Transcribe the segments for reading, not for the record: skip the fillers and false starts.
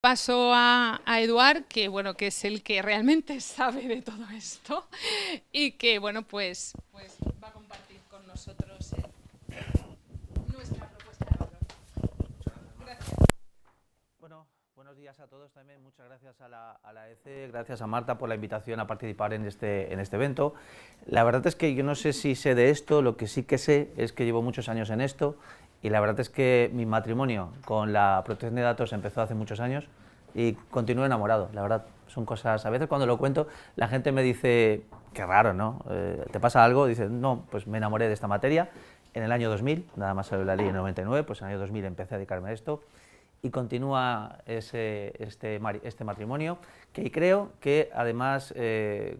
Paso a Eduard, que bueno, que es el que realmente sabe de todo esto y que bueno, pues va a compartir con nosotros nuestra propuesta de valor. Gracias. Bueno, buenos días a todos también. Muchas gracias a la ECE, gracias a Marta por la invitación a participar en este evento. La verdad es que yo no sé si sé de esto, lo que sí que sé es que llevo muchos años en esto y la verdad es que mi matrimonio con la protección de datos empezó hace muchos años y continúo enamorado, la verdad. Son cosas, a veces cuando lo cuento, la gente me dice, qué raro, ¿no? ¿Te pasa algo? Dice, no, pues me enamoré de esta materia en el año 2000, nada más salió la ley en 99, pues en el año 2000 empecé a dedicarme a esto y continúa este matrimonio, que creo que además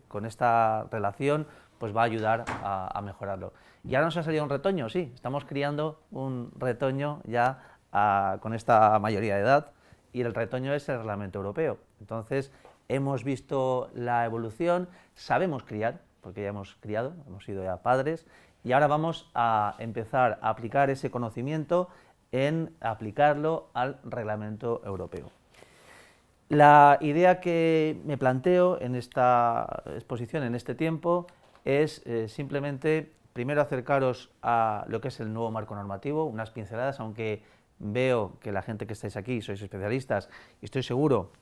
con esta relación pues va a ayudar a mejorarlo. Y ahora nos ha salido un retoño, sí, estamos criando un retoño ya con esta mayoría de edad, y el retoño es el reglamento europeo. Entonces hemos visto la evolución, sabemos criar, porque ya hemos criado, hemos sido ya padres, y ahora vamos a empezar a aplicar ese conocimiento en aplicarlo al reglamento europeo. La idea que me planteo en esta exposición, en este tiempo, es simplemente, primero, acercaros a lo que es el nuevo marco normativo, unas pinceladas, aunque veo que la gente que estáis aquí sois especialistas y estoy seguro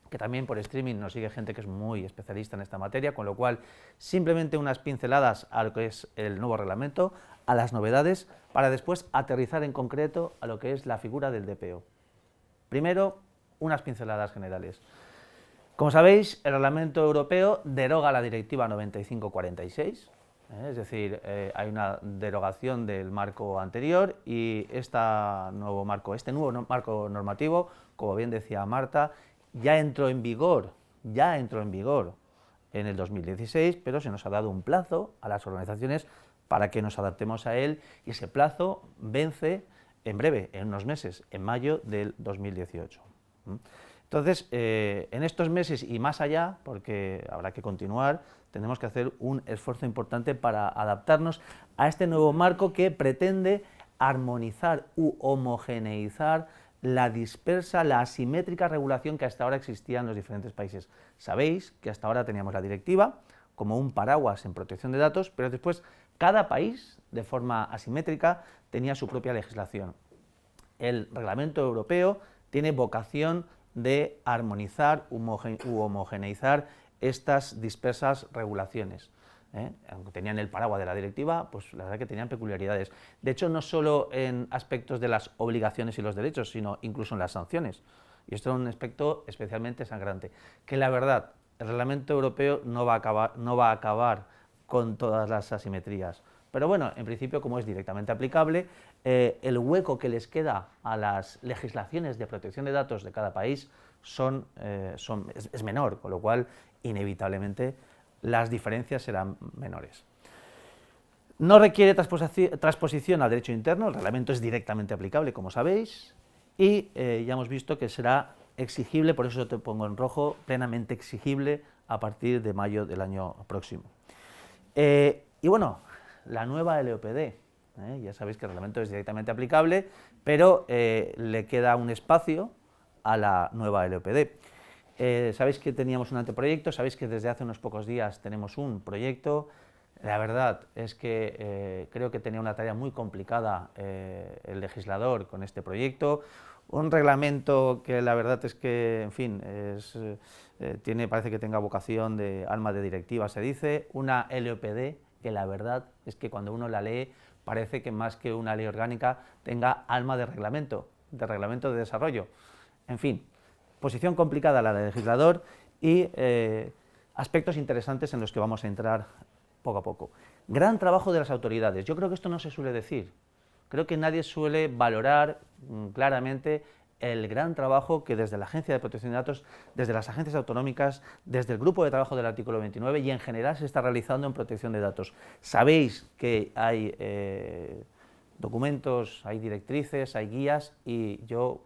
que también por streaming nos sigue gente que es muy especialista en esta materia, con lo cual simplemente unas pinceladas a lo que es el nuevo reglamento, a las novedades, para después aterrizar en concreto a lo que es la figura del DPO. Primero, unas pinceladas generales. Como sabéis, el reglamento europeo deroga la directiva 9546, es decir, hay una derogación del marco anterior y este nuevo marco normativo, como bien decía Marta, ya entró en vigor en el 2016, pero se nos ha dado un plazo a las organizaciones para que nos adaptemos a él y ese plazo vence en breve, en unos meses, en mayo del 2018. Entonces, en estos meses y más allá, porque habrá que continuar, tenemos que hacer un esfuerzo importante para adaptarnos a este nuevo marco que pretende armonizar u homogeneizar la dispersa, la asimétrica regulación que hasta ahora existía en los diferentes países. Sabéis que hasta ahora teníamos la directiva como un paraguas en protección de datos, pero después cada país, de forma asimétrica, tenía su propia legislación. El reglamento europeo tiene vocación de armonizar u homogeneizar estas dispersas regulaciones. Aunque tenían el paraguas de la directiva, pues la verdad que tenían peculiaridades. De hecho, no solo en aspectos de las obligaciones y los derechos, sino incluso en las sanciones. Y esto es un aspecto especialmente sangrante. Que la verdad, el reglamento europeo no va a acabar con todas las asimetrías. Pero bueno, en principio, como es directamente aplicable, el hueco que les queda a las legislaciones de protección de datos de cada país es menor, con lo cual, inevitablemente, las diferencias serán menores. No requiere transposición al derecho interno, el reglamento es directamente aplicable, como sabéis, y ya hemos visto que será exigible, por eso te pongo en rojo, plenamente exigible a partir de mayo del año próximo. Y bueno, la nueva LOPD, ya sabéis que el reglamento es directamente aplicable, pero le queda un espacio a la nueva LOPD. Sabéis que teníamos un anteproyecto, sabéis que desde hace unos pocos días tenemos un proyecto. La verdad es que creo que tenía una tarea muy complicada el legislador con este proyecto. Un reglamento que la verdad es que, en fin, parece que tenga vocación de alma de directiva, se dice. Una LOPD que la verdad es que cuando uno la lee parece que más que una ley orgánica tenga alma de reglamento de desarrollo. En fin, posición complicada la del legislador y aspectos interesantes en los que vamos a entrar poco a poco. Gran trabajo de las autoridades. Yo creo que esto no se suele decir. Creo que nadie suele valorar claramente el gran trabajo que desde la Agencia de Protección de Datos, desde las agencias autonómicas, desde el grupo de trabajo del artículo 29 y en general se está realizando en protección de datos. Sabéis que hay documentos, hay directrices, hay guías y yo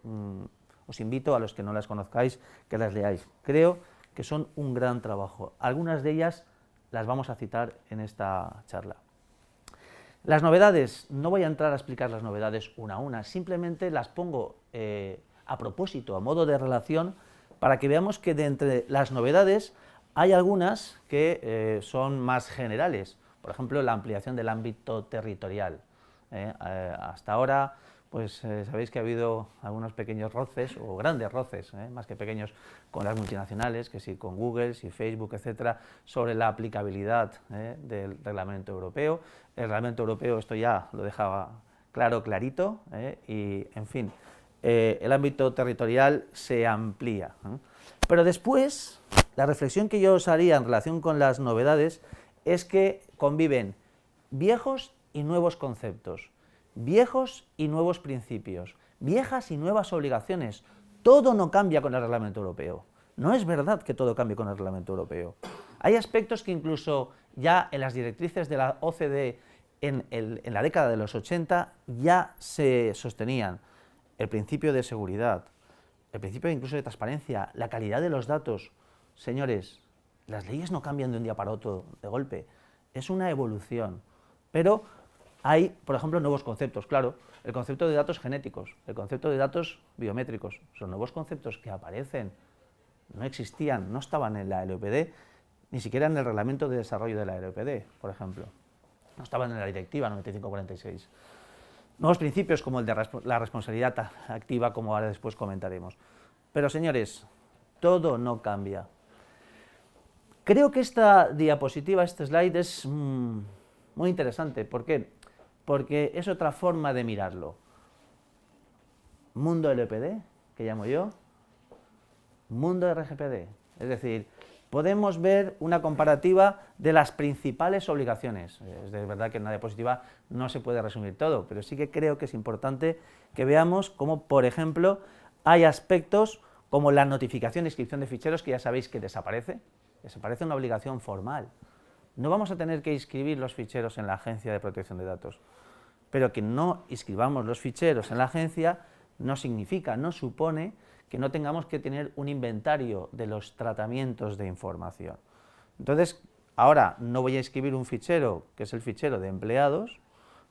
os invito a los que no las conozcáis que las leáis. Creo que son un gran trabajo. Algunas de ellas las vamos a citar en esta charla. Las novedades, no voy a entrar a explicar las novedades una a una, simplemente las pongo a propósito, a modo de relación, para que veamos que de entre las novedades hay algunas que son más generales. Por ejemplo, la ampliación del ámbito territorial. Hasta ahora, pues sabéis que ha habido algunos pequeños roces, o grandes roces, más que pequeños, con las multinacionales, que sí con Google, sí Facebook, etcétera, sobre la aplicabilidad del reglamento europeo. El reglamento europeo esto ya lo dejaba claro, clarito, y en fin, el ámbito territorial se amplía. Pero después, la reflexión que yo os haría en relación con las novedades es que conviven viejos y nuevos conceptos, viejos y nuevos principios, viejas y nuevas obligaciones. Todo no cambia con el reglamento europeo. No es verdad que todo cambie con el reglamento europeo. Hay aspectos que incluso ya en las directrices de la OCDE en la década de los 80 ya se sostenían. El principio de seguridad, el principio incluso de transparencia, la calidad de los datos. Señores, las leyes no cambian de un día para otro de golpe, es una evolución. Pero hay, por ejemplo, nuevos conceptos, claro, el concepto de datos genéticos, el concepto de datos biométricos, son nuevos conceptos que aparecen, no existían, no estaban en la LOPD, ni siquiera en el reglamento de desarrollo de la LOPD, por ejemplo, no estaban en la directiva 9546. Nuevos principios como el de la responsabilidad activa, como ahora después comentaremos. Pero señores, todo no cambia. Creo que esta diapositiva, este slide, es muy interesante. ¿Por qué? Porque es otra forma de mirarlo. Mundo LPD, que llamo yo, mundo RGPD. Es decir, podemos ver una comparativa de las principales obligaciones. Es de verdad que en una diapositiva no se puede resumir todo, pero sí que creo que es importante que veamos cómo, por ejemplo, hay aspectos como la notificación e inscripción de ficheros, que ya sabéis que desaparece una obligación formal. No vamos a tener que inscribir los ficheros en la Agencia de Protección de Datos, pero que no inscribamos los ficheros en la agencia no significa, no supone que no tengamos que tener un inventario de los tratamientos de información. Entonces, ahora no voy a inscribir un fichero, que es el fichero de empleados,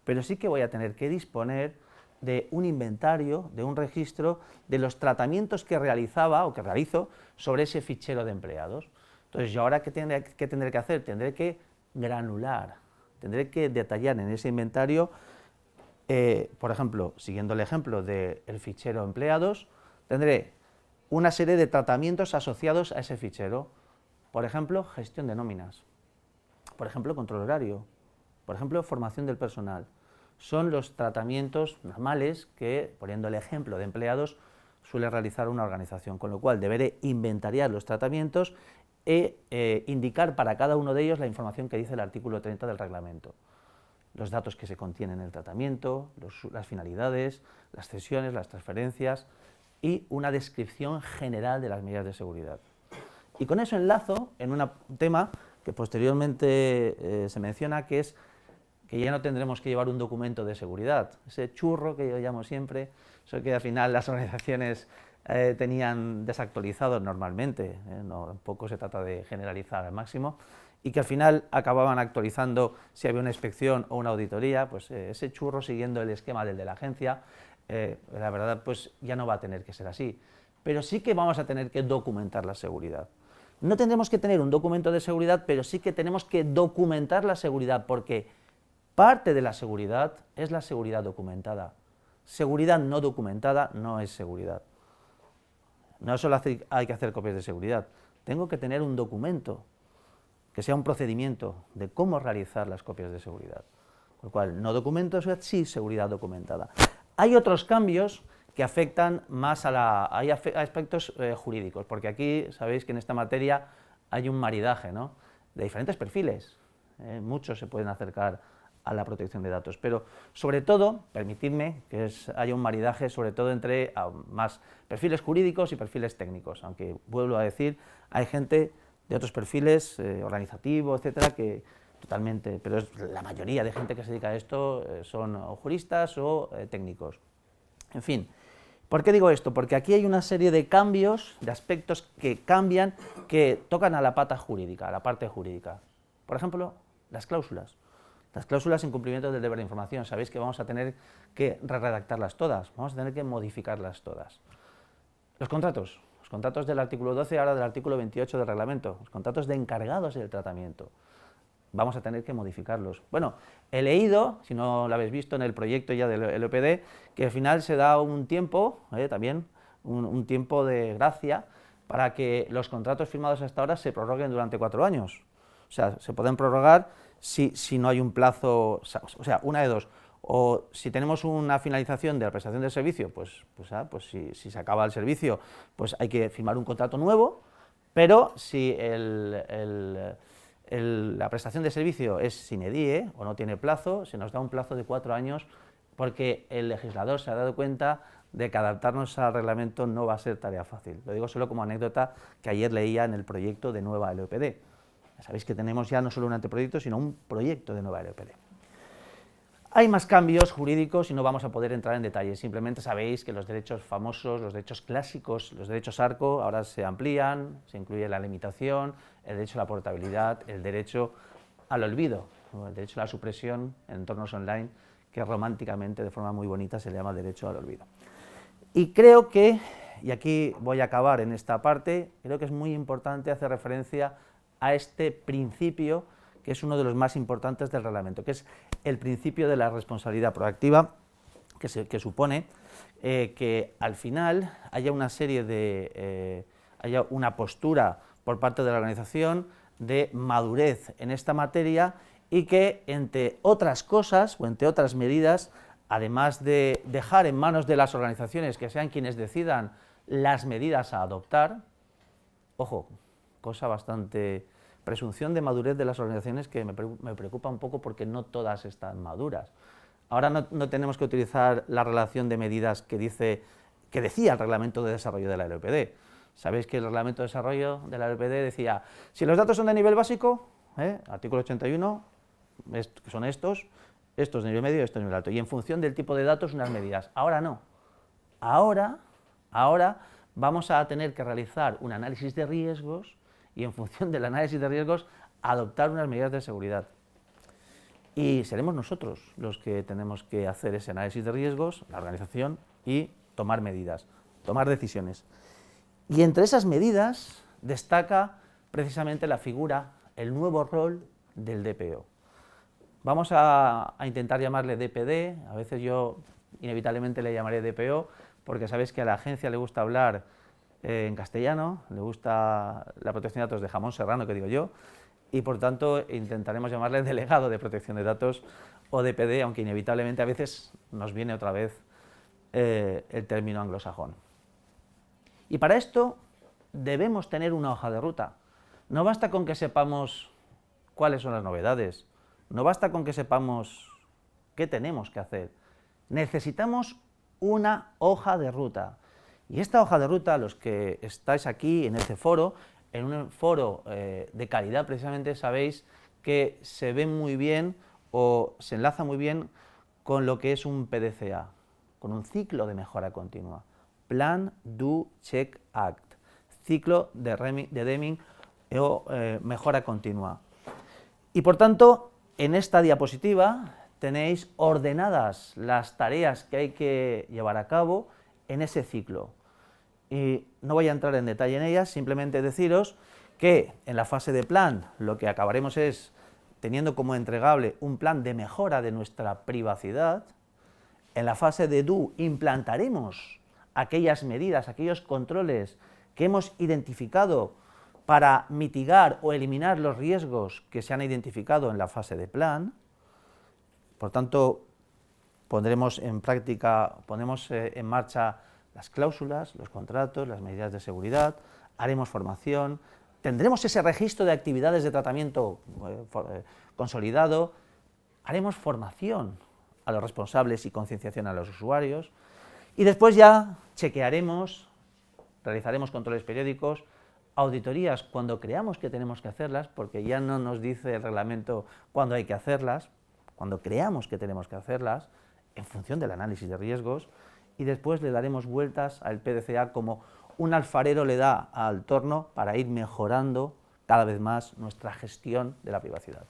pero sí que voy a tener que disponer de un inventario, de un registro de los tratamientos que realizaba o que realizo sobre ese fichero de empleados. Entonces, yo ahora, ¿qué tendré que hacer? Tendré que granular, tendré que detallar en ese inventario, por ejemplo, siguiendo el ejemplo del fichero empleados, tendré una serie de tratamientos asociados a ese fichero. Por ejemplo, gestión de nóminas, por ejemplo, control horario, por ejemplo, formación del personal. Son los tratamientos normales que, poniendo el ejemplo de empleados, suele realizar una organización, con lo cual deberé inventariar los tratamientos e indicar para cada uno de ellos la información que dice el artículo 30 del reglamento. Los datos que se contienen en el tratamiento, las finalidades, las cesiones, las transferencias y una descripción general de las medidas de seguridad. Y con eso enlazo en un tema que posteriormente se menciona, que es que ya no tendremos que llevar un documento de seguridad. Ese churro que yo llamo siempre, eso que al final las organizaciones tenían desactualizado normalmente, tampoco se trata de generalizar al máximo, y que al final acababan actualizando si había una inspección o una auditoría, pues ese churro, siguiendo el esquema del de la agencia, la verdad pues ya no va a tener que ser así. Pero sí que vamos a tener que documentar la seguridad. No tendremos que tener un documento de seguridad, pero sí que tenemos que documentar la seguridad, porque parte de la seguridad es la seguridad documentada. Seguridad no documentada no es seguridad. No solo hay que hacer copias de seguridad, tengo que tener un documento que sea un procedimiento de cómo realizar las copias de seguridad. Con lo cual, no documento, sí seguridad documentada. Hay otros cambios que afectan más hay aspectos jurídicos, porque aquí sabéis que en esta materia hay un maridaje, ¿no?, de diferentes perfiles. Muchos se pueden acercar a la protección de datos, pero sobre todo, permitidme que haya un maridaje sobre todo entre más perfiles jurídicos y perfiles técnicos, aunque vuelvo a decir, hay gente de otros perfiles, organizativos, etcétera, que totalmente, pero la mayoría de gente que se dedica a esto son o juristas o técnicos. En fin, ¿por qué digo esto? Porque aquí hay una serie de cambios, de aspectos que cambian, que tocan a la pata jurídica, a la parte jurídica. Por ejemplo, las cláusulas. Las cláusulas en cumplimiento del deber de información, sabéis que vamos a tener que redactarlas todas, vamos a tener que modificarlas todas. Los contratos del artículo 12, ahora del artículo 28 del reglamento, los contratos de encargados del tratamiento. Vamos a tener que modificarlos. Bueno, he leído, si no lo habéis visto en el proyecto ya del LOPD, que al final se da un tiempo, también, un tiempo de gracia, para que los contratos firmados hasta ahora se prorroguen durante 4 años. O sea, se pueden prorrogar si no hay un plazo, o sea, una de dos. O si tenemos una finalización de la prestación del servicio, pues si se acaba el servicio, pues hay que firmar un contrato nuevo, pero si la prestación de servicio es sine die o no tiene plazo, se nos da un plazo de 4 años, porque el legislador se ha dado cuenta de que adaptarnos al reglamento no va a ser tarea fácil. Lo digo solo como anécdota que ayer leía en el proyecto de nueva LOPD. Ya sabéis que tenemos ya no solo un anteproyecto, sino un proyecto de nueva LOPD. Hay más cambios jurídicos y no vamos a poder entrar en detalles. Simplemente sabéis que los derechos famosos, los derechos clásicos, los derechos ARCO ahora se amplían, se incluye la limitación, el derecho a la portabilidad, el derecho al olvido, el derecho a la supresión en entornos online, que románticamente, de forma muy bonita, se le llama derecho al olvido. Y creo que, y aquí voy a acabar en esta parte, creo que es muy importante hacer referencia a este principio, que es uno de los más importantes del reglamento, que es el principio de la responsabilidad proactiva, que supone que al final haya una serie de, haya una postura por parte de la organización de madurez en esta materia y que, entre otras cosas o entre otras medidas, además de dejar en manos de las organizaciones que sean quienes decidan las medidas a adoptar, ojo, cosa bastante, presunción de madurez de las organizaciones que me preocupa un poco porque no todas están maduras. Ahora no tenemos que utilizar la relación de medidas que decía el Reglamento de Desarrollo de la LOPD. Sabéis que el Reglamento de Desarrollo de la LOPD decía, si los datos son de nivel básico, artículo 81, que son estos de nivel medio y estos de nivel alto, y en función del tipo de datos unas medidas. Ahora no. Ahora vamos a tener que realizar un análisis de riesgos y en función del análisis de riesgos adoptar unas medidas de seguridad. Y seremos nosotros los que tenemos que hacer ese análisis de riesgos, la organización, y tomar medidas, tomar decisiones. Y entre esas medidas destaca precisamente la figura, el nuevo rol del DPO. Vamos a intentar llamarle DPD, a veces yo inevitablemente le llamaré DPO, porque sabéis que a la agencia le gusta hablar en castellano, le gusta la protección de datos de jamón serrano, que digo yo, y por tanto intentaremos llamarle delegado de protección de datos o DPD, aunque inevitablemente a veces nos viene otra vez el término anglosajón. Y para esto debemos tener una hoja de ruta. No basta con que sepamos cuáles son las novedades, no basta con que sepamos qué tenemos que hacer. Necesitamos una hoja de ruta. Y esta hoja de ruta, los que estáis aquí en este foro, en un foro de calidad precisamente, sabéis que se ve muy bien o se enlaza muy bien con lo que es un PDCA, con un ciclo de mejora continua. Plan, Do, Check, Act. Ciclo de Deming o mejora continua. Y por tanto, en esta diapositiva tenéis ordenadas las tareas que hay que llevar a cabo en ese ciclo. Y no voy a entrar en detalle en ellas, simplemente deciros que en la fase de plan lo que acabaremos es teniendo como entregable un plan de mejora de nuestra privacidad. En la fase de Do implantaremos aquellas medidas, aquellos controles que hemos identificado para mitigar o eliminar los riesgos que se han identificado en la fase de plan. Por tanto, pondremos en práctica, ponemos en marcha las cláusulas, los contratos, las medidas de seguridad, haremos formación, tendremos ese registro de actividades de tratamiento consolidado, haremos formación a los responsables y concienciación a los usuarios, y después ya chequearemos, realizaremos controles periódicos, auditorías cuando creamos que tenemos que hacerlas, porque ya no nos dice el reglamento cuándo hay que hacerlas, cuando creamos que tenemos que hacerlas, en función del análisis de riesgos, y después le daremos vueltas al PDCA como un alfarero le da al torno para ir mejorando cada vez más nuestra gestión de la privacidad.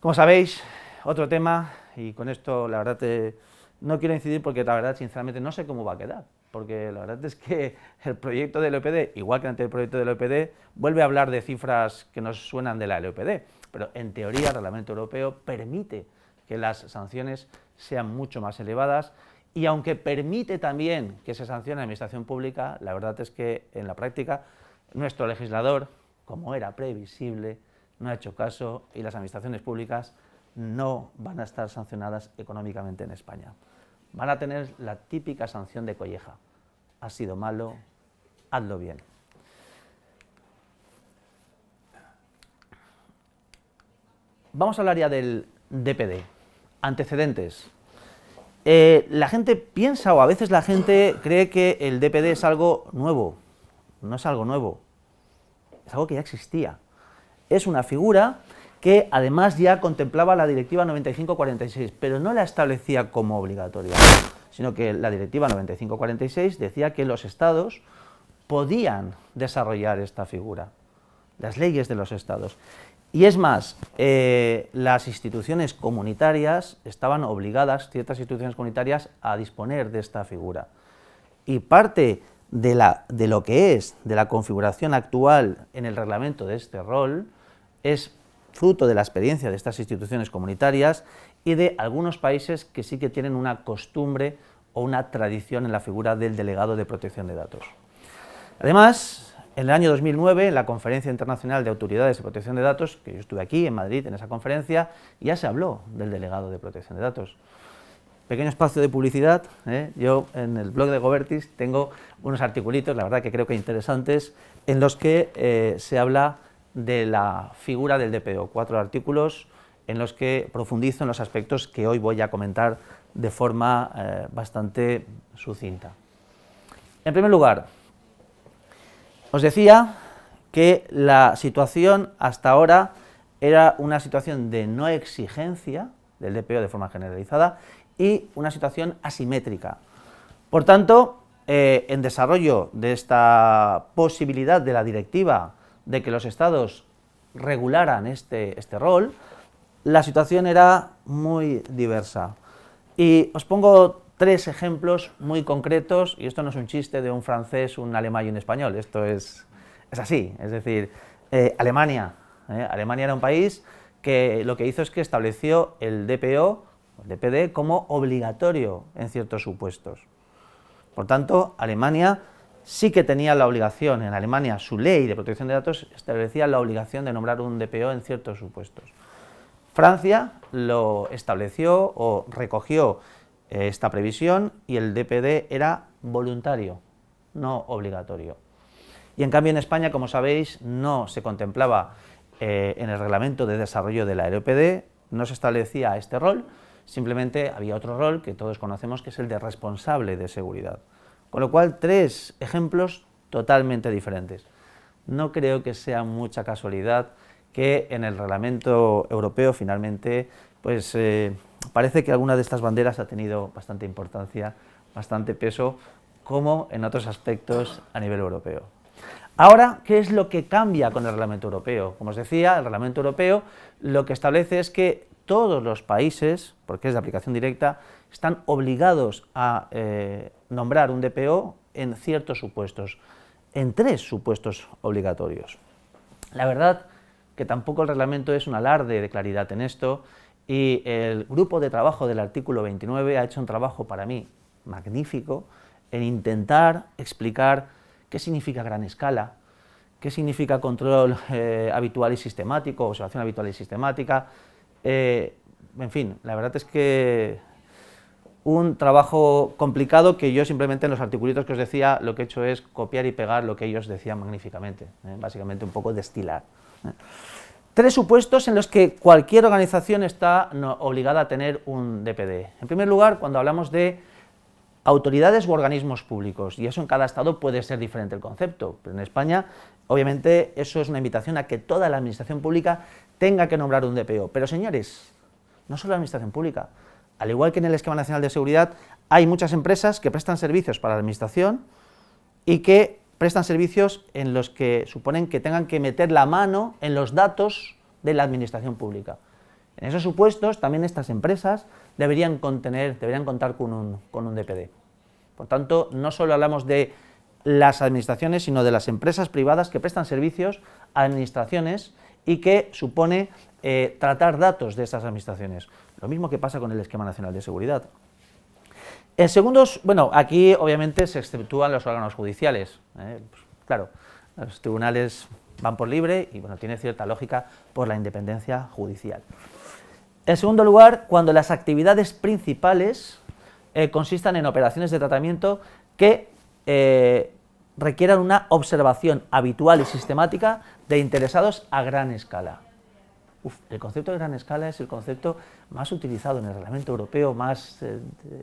Como sabéis, otro tema, y con esto la verdad no quiero incidir porque la verdad sinceramente no sé cómo va a quedar, porque la verdad es que el proyecto de la LOPD, igual que el anteproyecto de la LOPD, vuelve a hablar de cifras que nos suenan de la LOPD, pero en teoría el Reglamento Europeo permite que las sanciones sean mucho más elevadas, y aunque permite también que se sancione a la administración pública, la verdad es que en la práctica nuestro legislador, como era previsible, no ha hecho caso y las administraciones públicas no van a estar sancionadas económicamente en España. Van a tener la típica sanción de colleja. Has sido malo, hazlo bien. Vamos a hablar ya del DPD. Antecedentes. La gente piensa, o a veces la gente cree que el DPD es algo nuevo. No es algo nuevo, es algo que ya existía. Es una figura que además ya contemplaba la Directiva 95/46, pero no la establecía como obligatoria, sino que la Directiva 95/46 decía que los Estados podían desarrollar esta figura, las leyes de los Estados. Y es más, las instituciones comunitarias estaban obligadas, ciertas instituciones comunitarias, a disponer de esta figura. Y parte de lo que es, de la configuración actual en el reglamento de este rol, es fruto de la experiencia de estas instituciones comunitarias y de algunos países que sí que tienen una costumbre o una tradición en la figura del delegado de protección de datos. Además, en el año 2009, en la Conferencia Internacional de Autoridades de Protección de Datos, que yo estuve aquí en Madrid en esa conferencia, ya se habló del delegado de protección de datos. Pequeño espacio de publicidad, yo en el blog de Gobertis tengo unos articulitos, la verdad que creo que interesantes, en los que se habla de la figura del DPO, 4 artículos en los que profundizo en los aspectos que hoy voy a comentar de forma bastante sucinta. En primer lugar, os decía que la situación hasta ahora era una situación de no exigencia del DPO de forma generalizada y una situación asimétrica. Por tanto, en desarrollo de esta posibilidad de la directiva de que los Estados regularan este rol, la situación era muy diversa. Y os pongo 3 ejemplos muy concretos, y esto no es un chiste de un francés, un alemán y un español, esto es así, es decir, Alemania. Alemania era un país que lo que hizo es que estableció el DPO, el DPD, como obligatorio en ciertos supuestos. Por tanto, Alemania sí que tenía la obligación, en Alemania su ley de protección de datos establecía la obligación de nombrar un DPO en ciertos supuestos. Francia lo estableció o recogió esta previsión y el DPD era voluntario, no obligatorio. Y en cambio en España, como sabéis, no se contemplaba en el reglamento de desarrollo de la LOPD, no se establecía este rol, simplemente había otro rol que todos conocemos, que es el de responsable de seguridad. Con lo cual, 3 ejemplos totalmente diferentes. No creo que sea mucha casualidad que en el reglamento europeo finalmente, pues parece que alguna de estas banderas ha tenido bastante importancia, bastante peso, como en otros aspectos a nivel europeo. Ahora, ¿qué es lo que cambia con el reglamento europeo? Como os decía, el reglamento europeo lo que establece es que todos los países, porque es de aplicación directa, están obligados a nombrar un DPO en ciertos supuestos, en 3 supuestos obligatorios. La verdad que tampoco el reglamento es un alarde de claridad en esto, y el grupo de trabajo del artículo 29 ha hecho un trabajo para mí magnífico en intentar explicar qué significa gran escala, qué significa control habitual y sistemático, observación habitual y sistemática. En fin, la verdad es que un trabajo complicado que yo simplemente en los articulitos que os decía lo que he hecho es copiar y pegar lo que ellos decían magníficamente, básicamente un poco destilar. 3 supuestos en los que cualquier organización está obligada a tener un DPD. En primer lugar, cuando hablamos de autoridades u organismos públicos, y eso en cada estado puede ser diferente el concepto, pero en España, obviamente, eso es una invitación a que toda la administración pública tenga que nombrar un DPO. Pero señores, no solo la administración pública, al igual que en el Esquema Nacional de Seguridad, hay muchas empresas que prestan servicios para la administración y que prestan servicios en los que suponen que tengan que meter la mano en los datos de la administración pública. En esos supuestos, también estas empresas deberían contar con un DPD. Por tanto, no solo hablamos de las administraciones, sino de las empresas privadas que prestan servicios a administraciones y que supone tratar datos de estas administraciones. Lo mismo que pasa con el Esquema Nacional de Seguridad. En segundos, bueno, aquí obviamente se exceptúan los órganos judiciales. Pues, claro, los tribunales van por libre y bueno, tiene cierta lógica por la independencia judicial. En segundo lugar, cuando las actividades principales consistan en operaciones de tratamiento que requieran una observación habitual y sistemática de interesados a gran escala. El concepto de gran escala es el concepto más utilizado en el Reglamento Europeo, más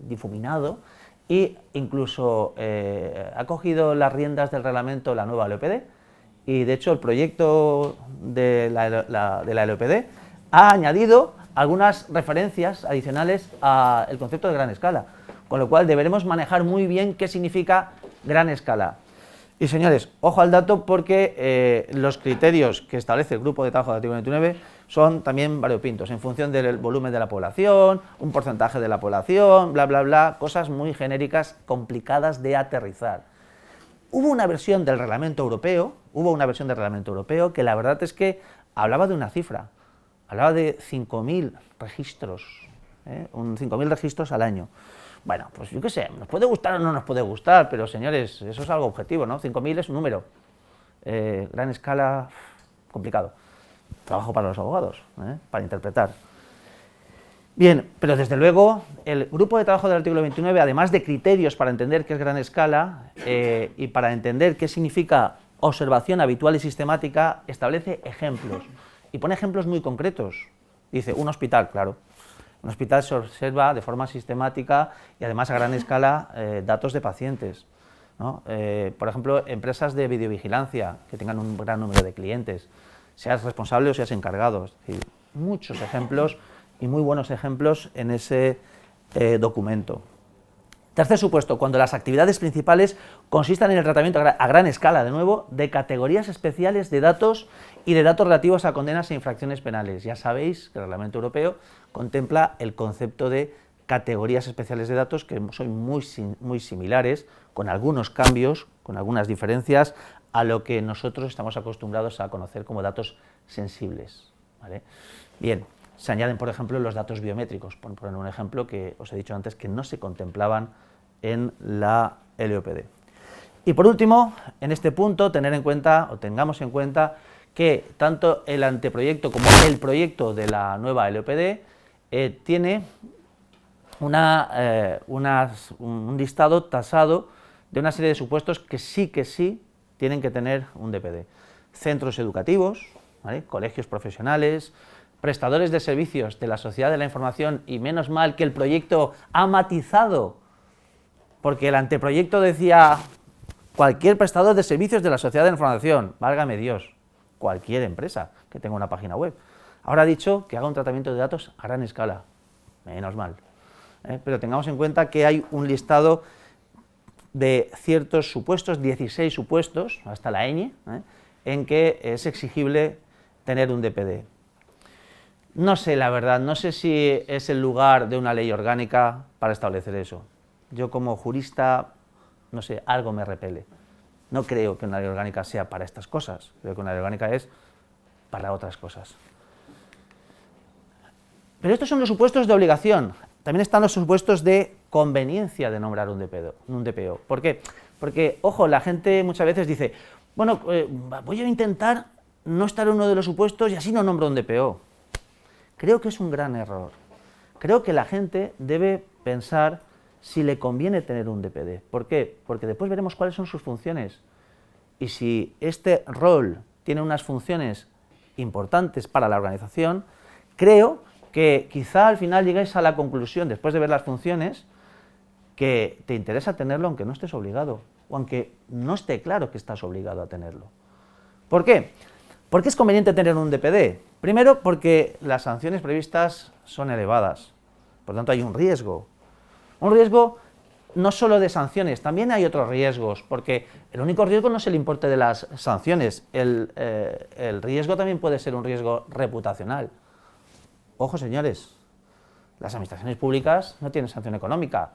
difuminado, e incluso ha cogido las riendas del reglamento la nueva LOPD, y de hecho el proyecto de la LOPD ha añadido algunas referencias adicionales al concepto de gran escala, con lo cual deberemos manejar muy bien qué significa gran escala. Y señores, ojo al dato porque los criterios que establece el grupo de trabajo del artículo 29 son también variopintos, en función del volumen de la población, un porcentaje de la población, bla, bla, bla, cosas muy genéricas, complicadas de aterrizar. Hubo una versión del Reglamento Europeo, que la verdad es que hablaba de una cifra, hablaba de 5.000 registros, 5.000 registros al año. Bueno, pues yo qué sé, nos puede gustar o no nos puede gustar, pero señores, eso es algo objetivo, ¿no? 5.000 es un número. Gran escala, complicado. Trabajo para los abogados, para interpretar. Bien, pero desde luego, el grupo de trabajo del artículo 29, además de criterios para entender qué es gran escala y para entender qué significa observación habitual y sistemática, establece ejemplos. Y pone ejemplos muy concretos. Dice, un hospital, claro. Un hospital se observa de forma sistemática y además a gran escala datos de pacientes, ¿no? Por ejemplo, empresas de videovigilancia que tengan un gran número de clientes, seas responsable o seas encargado. Es decir, muchos ejemplos y muy buenos ejemplos en ese documento. Tercer supuesto, cuando las actividades principales consistan en el tratamiento a gran escala, de nuevo, de categorías especiales de datos y de datos relativos a condenas e infracciones penales. Ya sabéis que el Reglamento Europeo contempla el concepto de categorías especiales de datos que son muy similares, con algunos cambios, con algunas diferencias, a lo que nosotros estamos acostumbrados a conocer como datos sensibles, ¿vale? Bien, se añaden, por ejemplo, los datos biométricos, por poner un ejemplo que os he dicho antes que no se contemplaban en la LOPD. Y por último, en este punto, tengamos en cuenta que tanto el anteproyecto como el proyecto de la nueva LOPD tiene un listado tasado de una serie de supuestos que sí tienen que tener un DPD. Centros educativos, ¿vale? Colegios profesionales, prestadores de servicios de la sociedad de la información, y menos mal que el proyecto ha matizado, porque el anteproyecto decía cualquier prestador de servicios de la sociedad de la información, válgame Dios, cualquier empresa que tenga una página web. Ahora ha dicho que haga un tratamiento de datos a gran escala, menos mal. Pero tengamos en cuenta que hay un listado de ciertos supuestos, 16 supuestos, hasta la ñ, en que es exigible tener un DPD. No sé, la verdad, no sé si es el lugar de una ley orgánica para establecer eso. Yo como jurista, no sé, algo me repele. No creo que una ley orgánica sea para estas cosas, creo que una ley orgánica es para otras cosas. Pero estos son los supuestos de obligación. También están los supuestos de conveniencia de nombrar un DPO. ¿Por qué? Porque, ojo, la gente muchas veces dice, bueno, voy a intentar no estar en uno de los supuestos y así no nombro un DPO. Creo que es un gran error. Creo que la gente debe pensar si le conviene tener un DPD. ¿Por qué? Porque después veremos cuáles son sus funciones. Y si este rol tiene unas funciones importantes para la organización, creo que quizá al final lleguéis a la conclusión, después de ver las funciones, que te interesa tenerlo aunque no estés obligado, o aunque no esté claro que estás obligado a tenerlo. ¿Por qué? ¿Por qué es conveniente tener un DPD? Primero, porque las sanciones previstas son elevadas, por lo tanto hay un riesgo. Un riesgo no solo de sanciones, también hay otros riesgos, porque el único riesgo no es el importe de las sanciones, el riesgo también puede ser un riesgo reputacional. Ojo, señores, las administraciones públicas no tienen sanción económica.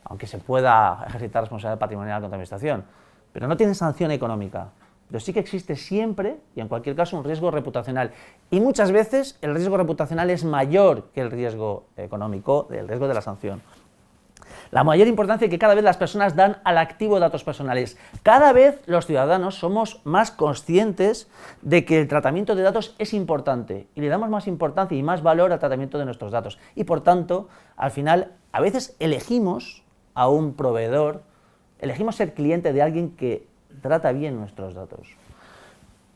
aunque se pueda ejercitar responsabilidad patrimonial contra la administración, pero no tiene sanción económica. Pero sí que existe siempre, y en cualquier caso, un riesgo reputacional. Y muchas veces el riesgo reputacional es mayor que el riesgo económico, el riesgo de la sanción. La mayor importancia que cada vez las personas dan al activo de datos personales. Cada vez los ciudadanos somos más conscientes de que el tratamiento de datos es importante y le damos más importancia y más valor al tratamiento de nuestros datos. Y por tanto, al final, a veces elegimos a un proveedor, elegimos ser cliente de alguien que trata bien nuestros datos.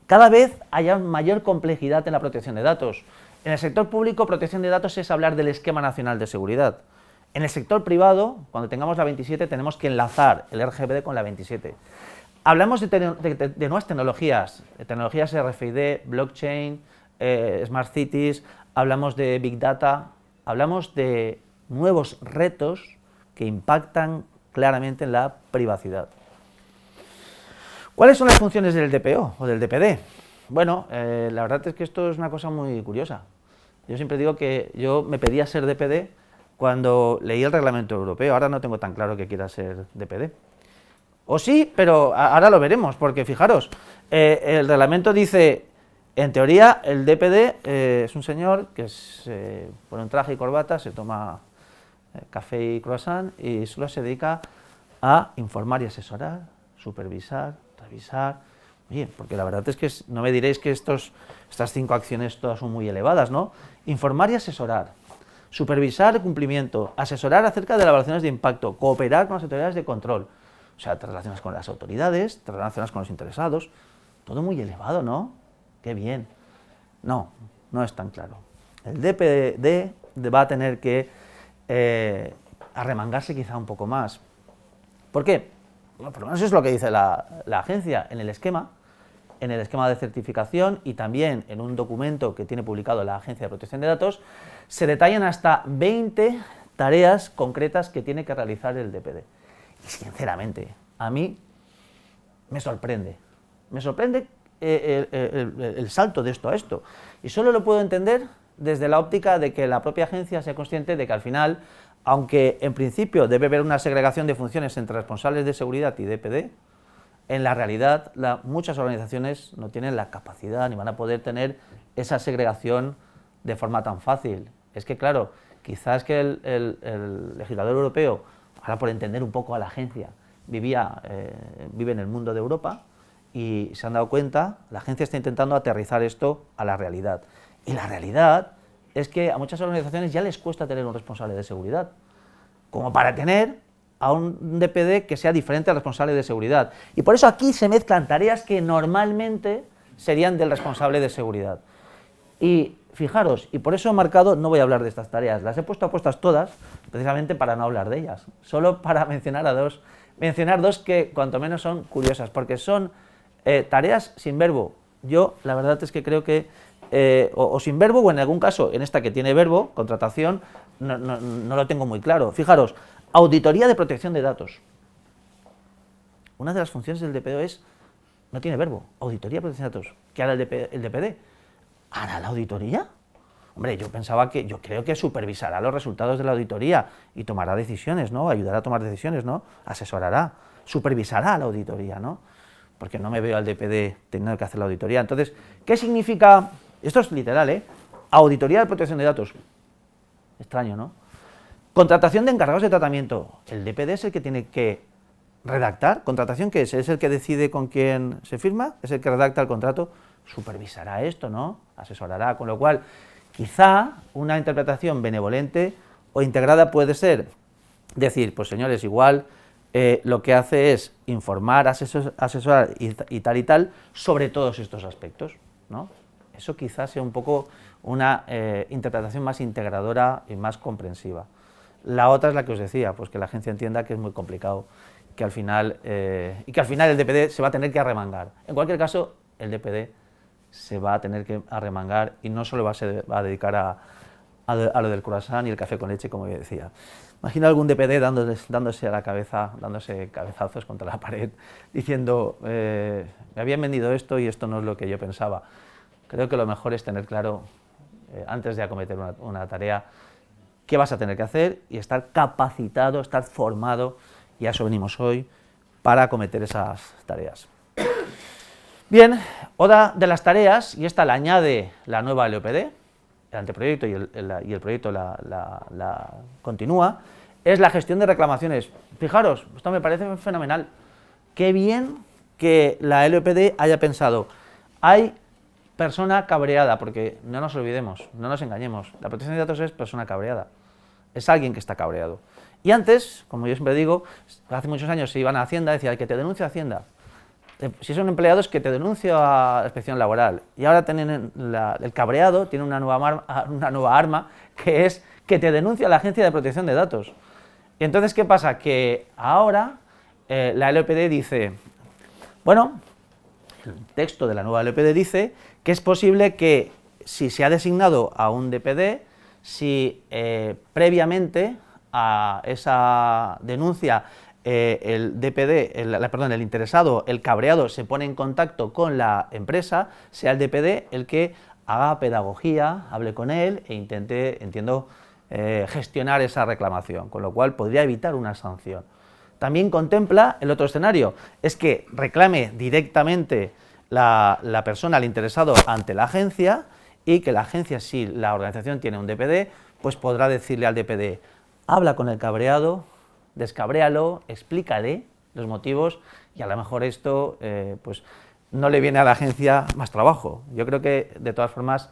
Cada vez hay mayor complejidad en la protección de datos. En el sector público, protección de datos es hablar del esquema nacional de seguridad. En el sector privado, cuando tengamos la 27, tenemos que enlazar el RGPD con la 27. Hablamos de nuevas tecnologías RFID, blockchain, smart cities, hablamos de big data, hablamos de nuevos retos que impactan claramente en la privacidad. ¿Cuáles son las funciones del DPO o del DPD? Bueno, la verdad es que esto es una cosa muy curiosa. Yo siempre digo que yo me pedía ser DPD cuando leí el reglamento europeo. Ahora no tengo tan claro que quiera ser DPD. O sí, pero ahora lo veremos, porque fijaros, el reglamento dice, en teoría, el DPD es un señor que pone un traje y corbata, se toma café y croissant y solo se dedica a informar y asesorar, supervisar, revisar. Oye, porque la verdad es que no me diréis que estas 5 acciones todas son muy elevadas, ¿no? Informar y asesorar, supervisar el cumplimiento, asesorar acerca de las evaluaciones de impacto, cooperar con las autoridades de control. O sea, te relacionas con las autoridades, te relacionas con los interesados, todo muy elevado, ¿no? ¡Qué bien! No, no es tan claro. El DPD va a tener que arremangarse quizá un poco más. ¿Por qué? Bueno, por lo menos es lo que dice la agencia en el esquema de certificación y también en un documento que tiene publicado la Agencia de Protección de Datos, se detallan hasta 20 tareas concretas que tiene que realizar el DPD. Y sinceramente, a mí me sorprende el salto de esto a esto. Y solo lo puedo entender desde la óptica de que la propia agencia sea consciente de que al final, aunque en principio debe haber una segregación de funciones entre responsables de seguridad y DPD, en la realidad muchas organizaciones no tienen la capacidad ni van a poder tener esa segregación de forma tan fácil. Es que claro, quizás que el legislador europeo, ahora por entender un poco a la agencia, vive en el mundo de Europa y se han dado cuenta, la agencia está intentando aterrizar esto a la realidad. Y la realidad es que a muchas organizaciones ya les cuesta tener un responsable de seguridad, como para tener a un DPD que sea diferente al responsable de seguridad. Y por eso aquí se mezclan tareas que normalmente serían del responsable de seguridad. Y fijaros, y por eso he marcado, no voy a hablar de estas tareas, las he puesto apuestas todas, precisamente para no hablar de ellas, solo para mencionar dos que cuanto menos son curiosas, porque son tareas sin verbo. Yo la verdad es que creo que, o sin verbo, o en algún caso, en esta que tiene verbo, contratación, no lo tengo muy claro. Fijaros, auditoría de protección de datos. Una de las funciones del DPO no tiene verbo, auditoría de protección de datos. ¿Qué hará el DPD? ¿Hará la auditoría? Hombre, yo creo que supervisará los resultados de la auditoría y tomará decisiones, ¿no? Ayudará a tomar decisiones, ¿no? Asesorará, supervisará la auditoría, ¿no? Porque no me veo al DPD teniendo que hacer la auditoría. Entonces, ¿qué significa? Esto es literal, auditoría de protección de datos. Extraño, ¿no? Contratación de encargados de tratamiento. El DPD es el que tiene que redactar. ¿Contratación qué es? ¿Es el que decide con quién se firma? ¿Es el que redacta el contrato? Supervisará esto, ¿no? Asesorará. Con lo cual, quizá una interpretación benevolente o integrada puede ser decir, pues señores, igual lo que hace es informar, asesorar y tal sobre todos estos aspectos, ¿no? Eso quizás sea un poco una interpretación más integradora y más comprensiva. La otra es la que os decía, pues que la agencia entienda que es muy complicado, que al final el DPD se va a tener que arremangar. En cualquier caso, el DPD se va a tener que arremangar y no solo va a dedicar a lo del croissant y el café con leche, como yo decía. Imagina algún DPD dándose a la cabeza, dándose cabezazos contra la pared, diciendo, me habían vendido esto y esto no es lo que yo pensaba. Creo que lo mejor es tener claro, antes de acometer una tarea, qué vas a tener que hacer y estar capacitado, estar formado, y a eso venimos hoy, para acometer esas tareas. Bien, otra de las tareas, y esta la añade la nueva LOPD, el anteproyecto y el proyecto la continúa, es la gestión de reclamaciones. Fijaros, esto me parece fenomenal. Qué bien que la LOPD haya pensado, hay persona cabreada, porque no nos olvidemos, no nos engañemos, la protección de datos es persona cabreada, es alguien que está cabreado. Y antes, como yo siempre digo, hace muchos años se iban a Hacienda y decían que te denuncie a Hacienda. Si son empleados, que te denuncio a la inspección laboral. Y ahora tienen el cabreado tiene una nueva arma, que es que te denuncia a la Agencia de Protección de Datos. Y entonces, ¿qué pasa? Que ahora la LOPD dice, bueno, el texto de la nueva LOPD dice que es posible que, si se ha designado a un DPD, si previamente a esa denuncia el DPD, el interesado, el cabreado, se pone en contacto con la empresa, sea el DPD el que haga pedagogía, hable con él e intente, entiendo, gestionar esa reclamación, con lo cual podría evitar una sanción. También contempla el otro escenario, es que reclame directamente la persona, el interesado, ante la agencia, y que la agencia, si la organización tiene un DPD, pues podrá decirle al DPD, habla con el cabreado, descabréalo, explícale los motivos, y a lo mejor esto pues no le viene a la agencia más trabajo. Yo creo que, de todas formas,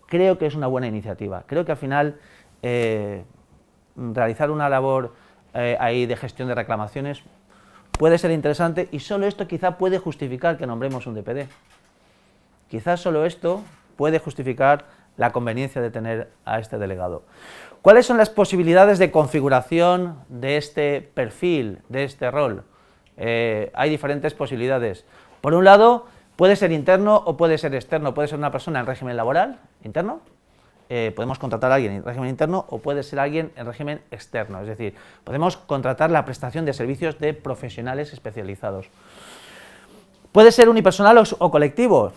creo que es una buena iniciativa. Creo que al final realizar una labor ahí de gestión de reclamaciones puede ser interesante, y solo esto quizá puede justificar que nombremos un DPD. Quizás solo esto puede justificar la conveniencia de tener a este delegado. ¿Cuáles son las posibilidades de configuración de este perfil, de este rol? Hay diferentes posibilidades. Por un lado, puede ser interno o puede ser externo. Puede ser una persona en régimen laboral, interno, podemos contratar a alguien en régimen interno, o puede ser alguien en régimen externo. Es decir, podemos contratar la prestación de servicios de profesionales especializados. Puede ser unipersonal o colectivo.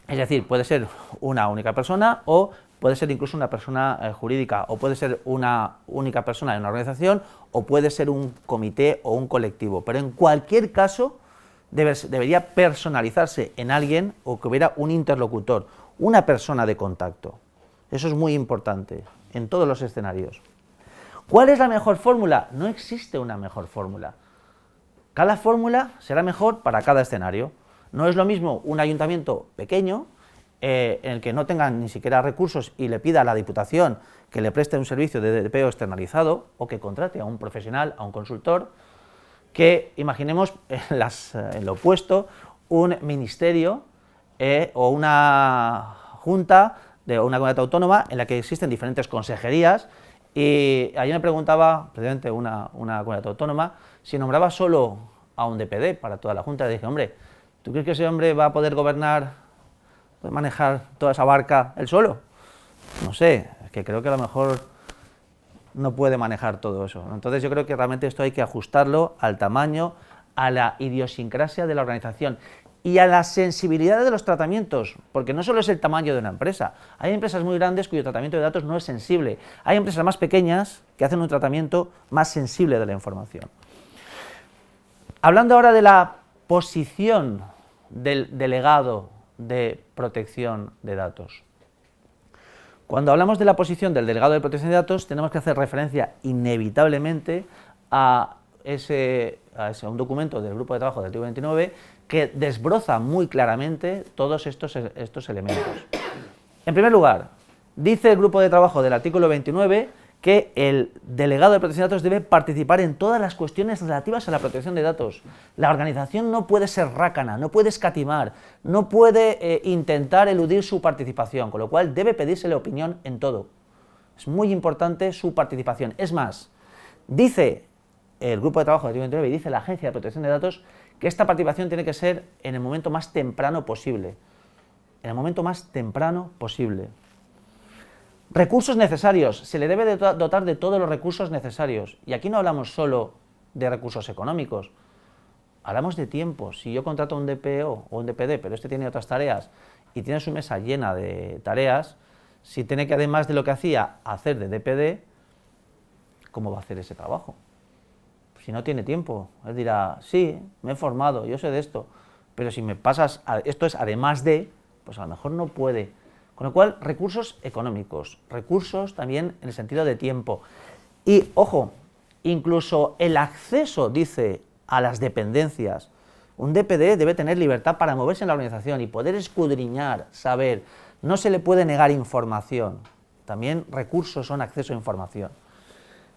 Es decir, puede ser una única persona, o puede ser incluso una persona jurídica, o puede ser una única persona en una organización, o puede ser un comité o un colectivo. Pero en cualquier caso debería personalizarse en alguien, o que hubiera un interlocutor, una persona de contacto. Eso es muy importante en todos los escenarios. ¿Cuál es la mejor fórmula? No existe una mejor fórmula. Cada fórmula será mejor para cada escenario. No es lo mismo un ayuntamiento pequeño, en el que no tengan ni siquiera recursos y le pida a la Diputación que le preste un servicio de DPO externalizado, o que contrate a un profesional, a un consultor, que imaginemos en lo opuesto, un ministerio o una junta de una comunidad autónoma en la que existen diferentes consejerías, y ayer me preguntaba, precisamente una comunidad autónoma, si nombraba solo a un DPD para toda la junta. Y dije, hombre, ¿tú crees que ese hombre va a poder gobernar, puede manejar toda esa barca él solo? No sé, es que creo que a lo mejor no puede manejar todo eso. Entonces yo creo que realmente esto hay que ajustarlo al tamaño, a la idiosincrasia de la organización y a la sensibilidad de los tratamientos, porque no solo es el tamaño de una empresa. Hay empresas muy grandes cuyo tratamiento de datos no es sensible. Hay empresas más pequeñas que hacen un tratamiento más sensible de la información. Hablando ahora de la posición del delegado de protección de datos. Cuando hablamos de la posición del delegado de protección de datos, tenemos que hacer referencia inevitablemente a un documento del grupo de trabajo del artículo 29 que desbroza muy claramente todos estos elementos. En primer lugar, dice el grupo de trabajo del artículo 29 que el delegado de protección de datos debe participar en todas las cuestiones relativas a la protección de datos. La organización no puede ser rácana, no puede escatimar, no puede intentar eludir su participación, con lo cual debe pedírsele opinión en todo. Es muy importante su participación. Es más, dice el grupo de trabajo del artículo 29 y dice la Agencia de Protección de Datos que esta participación tiene que ser en el momento más temprano posible. En el momento más temprano posible. Recursos necesarios. Se le debe dotar de todos los recursos necesarios. Y aquí no hablamos solo de recursos económicos. Hablamos de tiempo. Si yo contrato a un DPO o un DPD, pero este tiene otras tareas y tiene su mesa llena de tareas, si tiene que, además de lo que hacía, hacer de DPD, cómo va a hacer ese trabajo. Si no tiene tiempo, él dirá, sí, me he formado, yo sé de esto, pero si me pasas, esto es además de, pues a lo mejor no puede. Con lo cual, recursos económicos, recursos también en el sentido de tiempo. Y, ojo, incluso el acceso, dice, a las dependencias. Un DPD debe tener libertad para moverse en la organización y poder escudriñar, saber. No se le puede negar información. También recursos son acceso a información.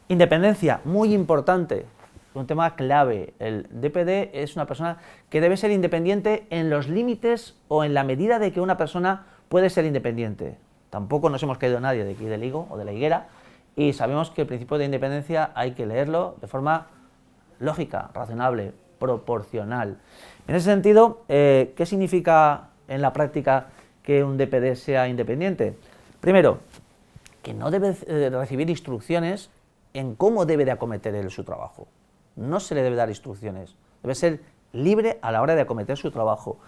Independencia, muy importante, un tema clave. El DPD es una persona que debe ser independiente en los límites o en la medida de que una persona puede ser independiente. Tampoco nos hemos caído nadie de aquí del higo o de la higuera y sabemos que el principio de independencia hay que leerlo de forma lógica, razonable, proporcional. En ese sentido, ¿qué significa en la práctica que un DPD sea independiente? Primero, que no debe recibir instrucciones en cómo debe de acometer él su trabajo. No se le debe dar instrucciones, debe ser libre a la hora de acometer su trabajo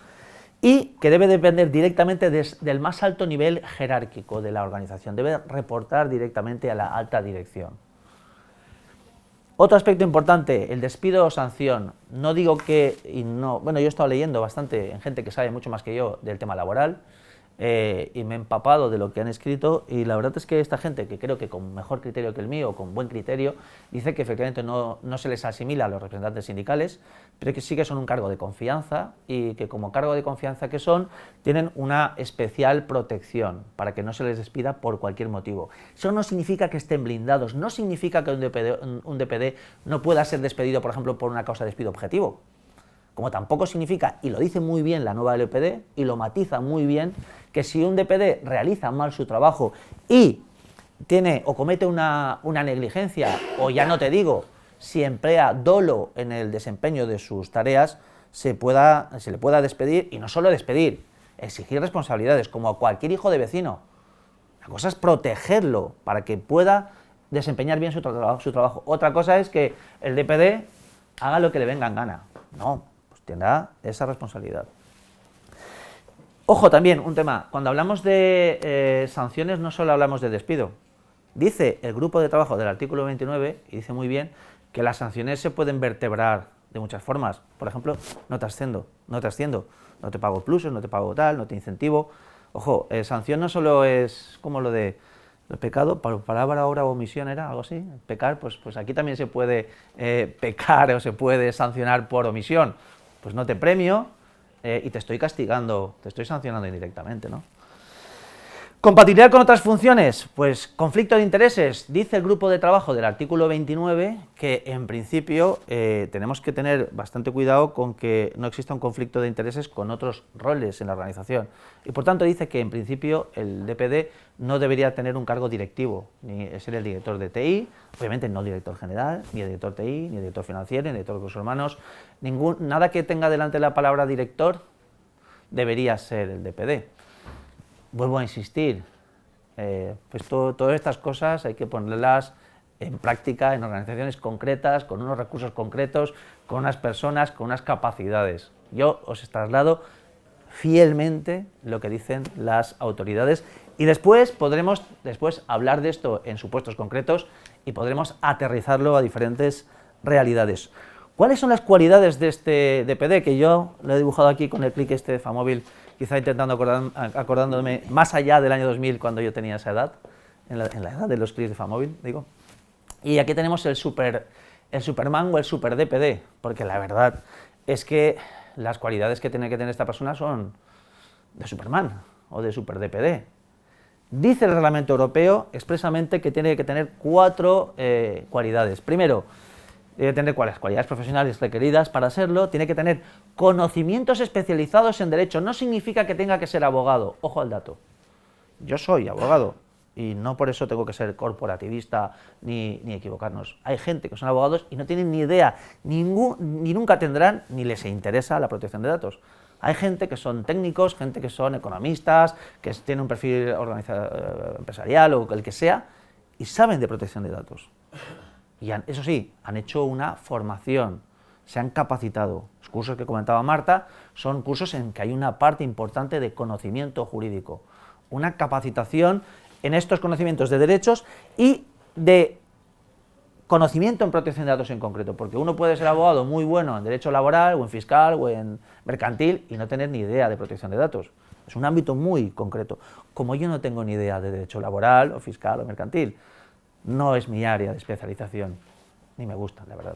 y que debe depender directamente del más alto nivel jerárquico de la organización, debe reportar directamente a la alta dirección. Otro aspecto importante, el despido o sanción. No digo que, bueno, yo he estado leyendo bastante en gente que sabe mucho más que yo del tema laboral y me he empapado de lo que han escrito y la verdad es que esta gente, que creo que con mejor criterio que el mío, con buen criterio, dice que efectivamente no se les asimila a los representantes sindicales, pero que sí que son un cargo de confianza y que como cargo de confianza que son, tienen una especial protección para que no se les despida por cualquier motivo. Eso no significa que estén blindados, no significa que un DPD no pueda ser despedido, por ejemplo, por una causa de despido objetivo. Como tampoco significa, y lo dice muy bien la nueva LPD, y lo matiza muy bien, que si un DPD realiza mal su trabajo y tiene o comete una negligencia, o ya no te digo, si emplea dolo en el desempeño de sus tareas, se le pueda despedir, y no solo despedir, exigir responsabilidades, como a cualquier hijo de vecino. La cosa es protegerlo para que pueda desempeñar bien su trabajo. Otra cosa es que el DPD haga lo que le venga en gana. No, pues tendrá esa responsabilidad. Ojo también, un tema, cuando hablamos de sanciones no solo hablamos de despido. Dice el grupo de trabajo del artículo 29, y dice muy bien, que las sanciones se pueden vertebrar de muchas formas. Por ejemplo, no te asciendo, no te pago pluses, no te pago tal, no te incentivo. Ojo, sanción no solo es como lo de el pecado, palabra, obra o omisión era algo así, pecar, pues aquí también se puede pecar o se puede sancionar por omisión. Pues no te premio y te estoy castigando, te estoy sancionando indirectamente, ¿no? ¿Compatibilidad con otras funciones? Pues conflicto de intereses. Dice el grupo de trabajo del artículo 29 que en principio tenemos que tener bastante cuidado con que no exista un conflicto de intereses con otros roles en la organización. Y por tanto dice que en principio el DPD no debería tener un cargo directivo, ni ser el director de TI, obviamente no el director general, ni el director TI, ni el director financiero, ni el director de recursos humanos, nada que tenga delante la palabra director debería ser el DPD. Vuelvo a insistir, pues todas estas cosas hay que ponerlas en práctica en organizaciones concretas, con unos recursos concretos, con unas personas, con unas capacidades. Yo os traslado fielmente lo que dicen las autoridades y después podremos hablar de esto en supuestos concretos y podremos aterrizarlo a diferentes realidades. ¿Cuáles son las cualidades de este DPD? Que yo lo he dibujado aquí con el clic este de Famóvil, quizá intentando acordándome más allá del año 2000 cuando yo tenía esa edad, en la edad de los clics de Famóvil, digo. Y aquí tenemos el Superman o el Super DPD, porque la verdad es que las cualidades que tiene que tener esta persona son de Superman o de Super DPD. Dice el reglamento europeo expresamente que tiene que tener 4 cualidades. Primero, debe tener cualidades profesionales requeridas para serlo, tiene que tener conocimientos especializados en derecho, no significa que tenga que ser abogado, ojo al dato. Yo soy abogado y no por eso tengo que ser corporativista ni equivocarnos. Hay gente que son abogados y no tienen ni idea, ni nunca tendrán, ni les interesa la protección de datos. Hay gente que son técnicos, gente que son economistas, que tienen un perfil empresarial o el que sea, y saben de protección de datos. Y eso sí, han hecho una formación, se han capacitado. Los cursos que comentaba Marta son cursos en que hay una parte importante de conocimiento jurídico, una capacitación en estos conocimientos de derechos y de conocimiento en protección de datos en concreto, porque uno puede ser abogado muy bueno en derecho laboral, o en fiscal, o en mercantil, y no tener ni idea de protección de datos. Es un ámbito muy concreto. Como yo no tengo ni idea de derecho laboral, o fiscal, o mercantil, no es mi área de especialización, ni me gusta, la verdad.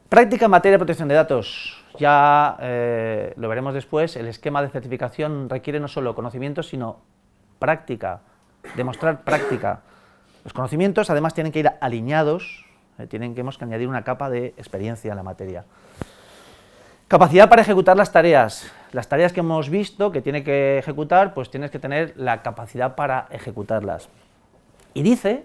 Práctica en materia de protección de datos, ya lo veremos después. El esquema de certificación requiere no solo conocimientos, sino práctica, demostrar práctica. Los conocimientos además tienen que ir alineados, tenemos que añadir una capa de experiencia en la materia. Capacidad para ejecutar las tareas que hemos visto que tiene que ejecutar, pues tienes que tener la capacidad para ejecutarlas. Y dice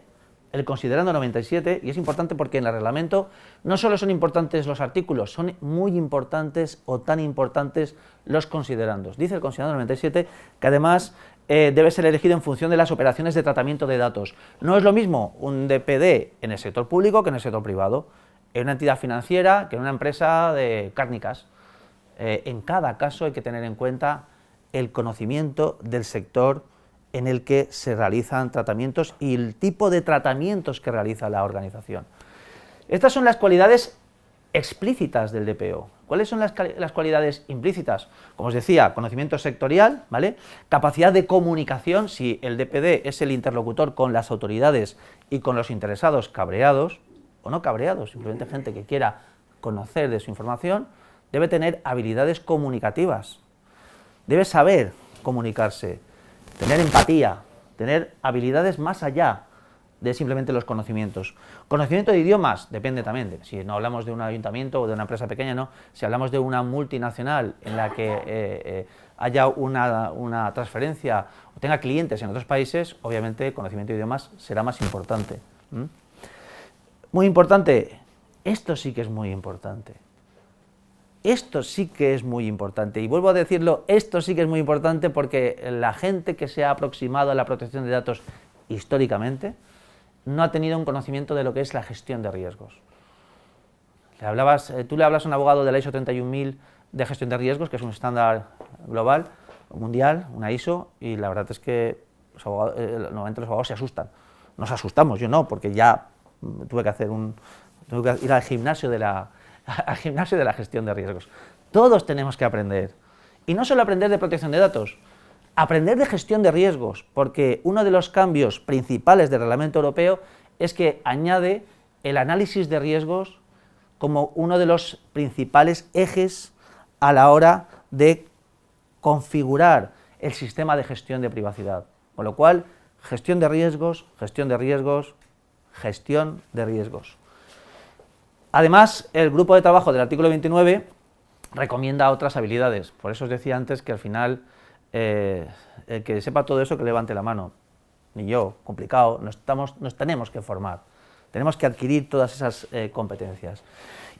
el considerando 97, y es importante porque en el reglamento no solo son importantes los artículos, son muy importantes o tan importantes los considerandos. Dice el considerando 97 que además debe ser elegido en función de las operaciones de tratamiento de datos. No es lo mismo un DPD en el sector público que en el sector privado, en una entidad financiera que en una empresa de cárnicas. En cada caso hay que tener en cuenta el conocimiento del sector en el que se realizan tratamientos y el tipo de tratamientos que realiza la organización. Estas son las cualidades explícitas del DPO. ¿Cuáles son las cualidades implícitas? Como os decía, conocimiento sectorial, ¿vale? Capacidad de comunicación, si el DPD es el interlocutor con las autoridades y con los interesados cabreados, o no cabreados, simplemente gente que quiera conocer de su información, debe tener habilidades comunicativas, debe saber comunicarse, tener empatía, tener habilidades más allá de simplemente los conocimientos. Conocimiento de idiomas, depende también, si no hablamos de un ayuntamiento o de una empresa pequeña, no, si hablamos de una multinacional en la que haya una transferencia o tenga clientes en otros países, obviamente conocimiento de idiomas será más importante. Muy importante, esto sí que es muy importante. Esto sí que es muy importante, y vuelvo a decirlo, esto sí que es muy importante porque la gente que se ha aproximado a la protección de datos históricamente no ha tenido un conocimiento de lo que es la gestión de riesgos. Tú le hablas a un abogado de la ISO 31000 de gestión de riesgos, que es un estándar global, mundial, una ISO, y la verdad es que normalmente los abogados se asustan. Nos asustamos, yo no, porque ya tuve que ir al gimnasio de la gestión de riesgos. Todos tenemos que aprender, y no solo aprender de protección de datos, aprender de gestión de riesgos, porque uno de los cambios principales del reglamento europeo es que añade el análisis de riesgos como uno de los principales ejes a la hora de configurar el sistema de gestión de privacidad. Con lo cual, gestión de riesgos, gestión de riesgos, gestión de riesgos. Además, el grupo de trabajo del artículo 29 recomienda otras habilidades. Por eso os decía antes que al final el que sepa todo eso que levante la mano. Ni yo, complicado, nos tenemos que formar. Tenemos que adquirir todas esas competencias.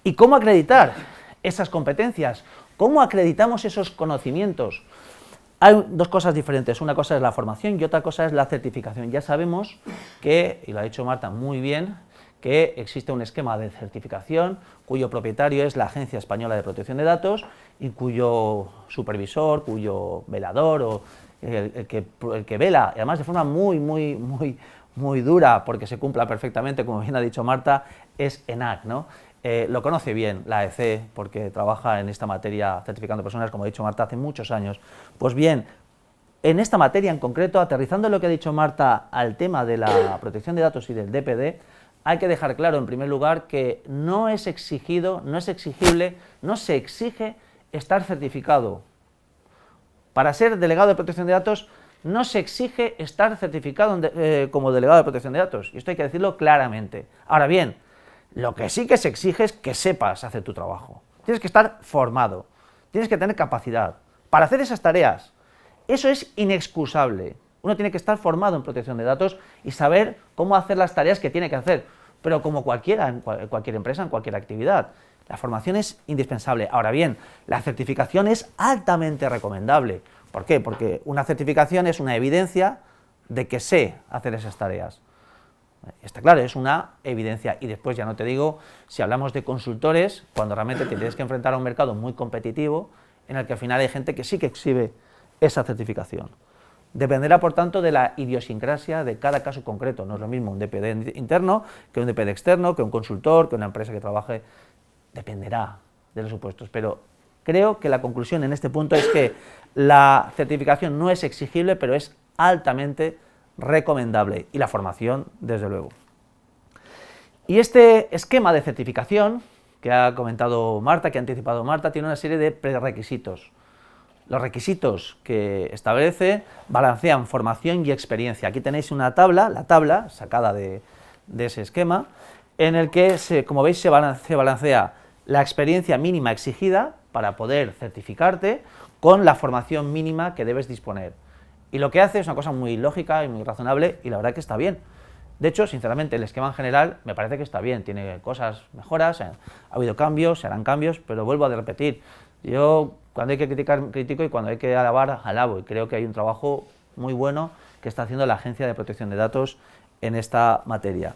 ¿Y cómo acreditar esas competencias? ¿Cómo acreditamos esos conocimientos? Hay dos cosas diferentes. Una cosa es la formación y otra cosa es la certificación. Ya sabemos que, y lo ha dicho Marta muy bien, que existe un esquema de certificación cuyo propietario es la Agencia Española de Protección de Datos y cuyo supervisor, cuyo velador o el que vela, además de forma muy dura porque se cumpla perfectamente, como bien ha dicho Marta, es ENAC, ¿no? Lo conoce bien la AEC porque trabaja en esta materia certificando personas, como ha dicho Marta, hace muchos años. Pues bien, en esta materia en concreto, aterrizando lo que ha dicho Marta al tema de la protección de datos y del DPD, hay que dejar claro, en primer lugar, que no es exigible, no se exige estar certificado. Para ser delegado de protección de datos, no se exige estar certificado como delegado de protección de datos. Y esto hay que decirlo claramente. Ahora bien, lo que sí que se exige es que sepas hacer tu trabajo. Tienes que estar formado, tienes que tener capacidad para hacer esas tareas. Eso es inexcusable. Uno tiene que estar formado en protección de datos y saber cómo hacer las tareas que tiene que hacer, pero como cualquiera, en cualquier empresa, en cualquier actividad. La formación es indispensable. Ahora bien, la certificación es altamente recomendable. ¿Por qué? Porque una certificación es una evidencia de que sé hacer esas tareas. Está claro, es una evidencia. Y después ya no te digo, si hablamos de consultores, cuando realmente te tienes que enfrentar a un mercado muy competitivo, en el que al final hay gente que sí que exhibe esa certificación. Dependerá, por tanto, de la idiosincrasia de cada caso concreto. No es lo mismo un DPD interno que un DPD externo, que un consultor, que una empresa que trabaje. Dependerá de los supuestos, pero creo que la conclusión en este punto es que la certificación no es exigible, pero es altamente recomendable, y la formación, desde luego. Y este esquema de certificación que ha comentado Marta, que ha anticipado Marta, tiene una serie de prerequisitos. Los requisitos que establece balancean formación y experiencia. Aquí tenéis una tabla, la tabla sacada de ese esquema, en el que, como veis, se balancea la experiencia mínima exigida para poder certificarte con la formación mínima que debes disponer. Y lo que hace es una cosa muy lógica y muy razonable, y la verdad que está bien. De hecho, sinceramente, el esquema en general me parece que está bien, tiene cosas, mejoras, ha habido cambios, se harán cambios, pero vuelvo a repetir, yo cuando hay que criticar, critico, y cuando hay que alabar, alabo, y creo que hay un trabajo muy bueno que está haciendo la Agencia de Protección de Datos en esta materia.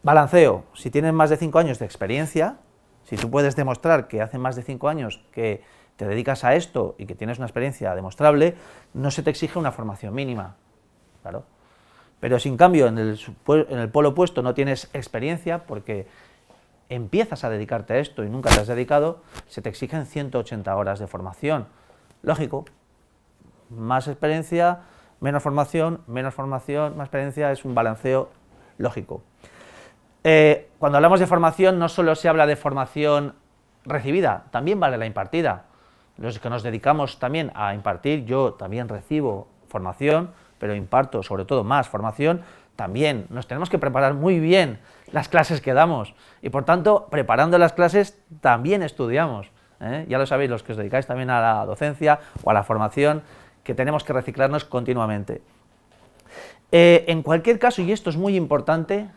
Balanceo, si tienes más de 5 años de experiencia, si tú puedes demostrar que hace más de 5 años que te dedicas a esto y que tienes una experiencia demostrable, no se te exige una formación mínima, claro. Pero si en cambio en el polo opuesto no tienes experiencia, porque empiezas a dedicarte a esto y nunca te has dedicado, se te exigen 180 horas de formación. Lógico, más experiencia, menos formación, más experiencia, es un balanceo lógico. Cuando hablamos de formación, no solo se habla de formación recibida, también vale la impartida. Los que nos dedicamos también a impartir, yo también recibo formación, pero imparto sobre todo más formación, también nos tenemos que preparar muy bien las clases que damos, y por tanto, preparando las clases también estudiamos, ya lo sabéis los que os dedicáis también a la docencia o a la formación, que tenemos que reciclarnos continuamente. En cualquier caso, y esto es muy importante,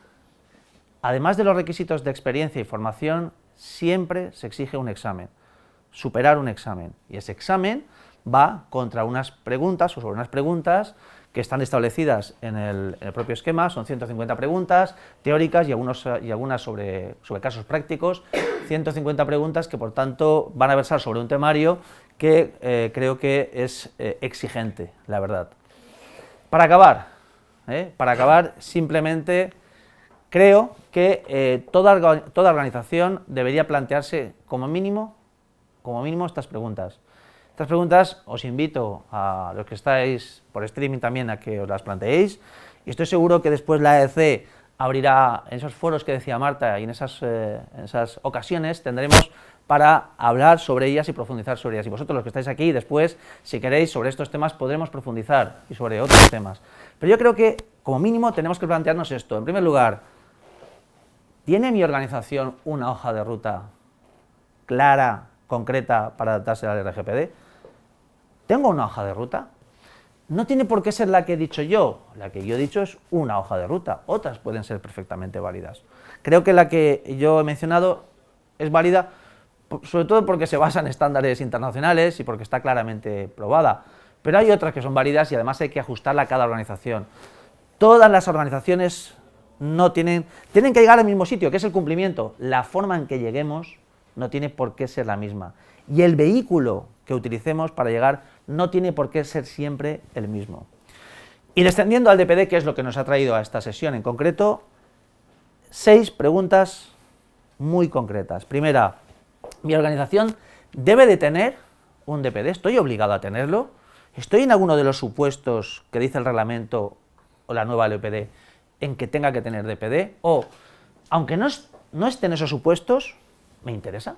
además de los requisitos de experiencia y formación, siempre se exige un examen, superar un examen, y ese examen va contra unas preguntas o sobre unas preguntas que están establecidas en el propio esquema. Son 150 preguntas teóricas y algunas sobre casos prácticos, 150 preguntas que por tanto van a versar sobre un temario que creo que es exigente, la verdad. Para acabar, simplemente creo que toda organización debería plantearse como mínimo estas preguntas. Estas preguntas os invito a los que estáis por streaming también a que os las planteéis, y estoy seguro que después la AEC abrirá en esos foros que decía Marta, y en esas ocasiones tendremos para hablar sobre ellas y profundizar sobre ellas. Y vosotros los que estáis aquí, después, si queréis, sobre estos temas podremos profundizar, y sobre otros temas. Pero yo creo que, como mínimo, tenemos que plantearnos esto. En primer lugar, ¿tiene mi organización una hoja de ruta clara, concreta, para adaptarse al RGPD? ¿Tengo una hoja de ruta? No tiene por qué ser la que he dicho yo. La que yo he dicho es una hoja de ruta. Otras pueden ser perfectamente válidas. Creo que la que yo he mencionado es válida, sobre todo porque se basa en estándares internacionales y porque está claramente probada. Pero hay otras que son válidas y además hay que ajustarla a cada organización. Todas las organizaciones tienen que llegar al mismo sitio, que es el cumplimiento. La forma en que lleguemos no tiene por qué ser la misma. Y el vehículo que utilicemos para llegar no tiene por qué ser siempre el mismo. Y descendiendo al DPD, que es lo que nos ha traído a esta sesión en concreto, 6 preguntas muy concretas. Primera, ¿mi organización debe de tener un DPD? ¿Estoy obligado a tenerlo? ¿Estoy en alguno de los supuestos que dice el reglamento o la nueva LOPD en que tenga que tener DPD? O, aunque no esté en esos supuestos, ¿me interesa?